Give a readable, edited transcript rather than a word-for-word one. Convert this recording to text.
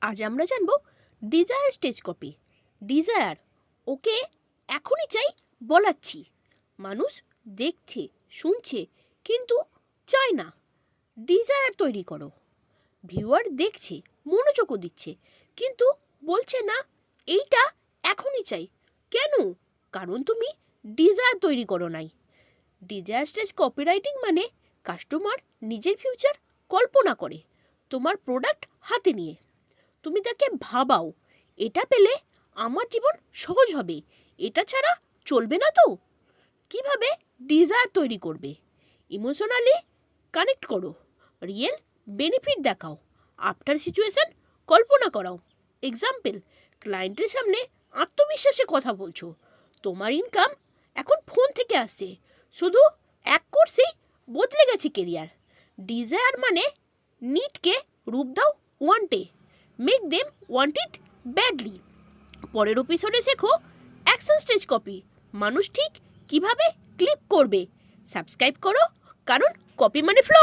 আজ আমরা জানবো ডিজায়ার স্টেজ কপি। ডিজায়ার, ওকে এখনই চাই বলাচ্ছি। মানুষ দেখছে, শুনছে, কিন্তু চায় না। ডিজায়ার তৈরি করো। ভিউয়ার দেখছে, মনোযোগও দিচ্ছে, কিন্তু বলছে না এইটা এখনই চাই। কেন? কারণ তুমি ডিজায়ার তৈরি করো নাই। ডিজায়ার স্টেজ কপিরাইটিং মানে কাস্টমার নিজের ফিউচার কল্পনা করে তোমার প্রোডাক্ট হাতে নিয়ে। তুমি তাকে ভাবাও, এটা পেলে আমার জীবন সহজ হবে, এটা ছাড়া চলবে না তো। কিভাবে ডিজায়ার তৈরি করবে? ইমোশনালি কানেক্ট করো, রিয়েল বেনিফিট দেখাও, আফটার সিচুয়েশন কল্পনা করাও। এক্সাম্পল, ক্লায়েন্টের সামনে আত্মবিশ্বাসে কথা বলছো, তোমার ইনকাম এখন ফোন থেকে আসছে, শুধু এক কোর্সেই বদলে গেছে কেরিয়ার। ডিজায়ার মানে নিডকে রূপ দাও ওয়ান্টে, make them want it badly. পরের এপিসোডে শেখো অ্যাকশন স্টেজ কপি, মানুষ ঠিক কিভাবে ক্লিক করবে। সাবস্ক্রাইব করো, কারণ কপি মানে ফ্লো।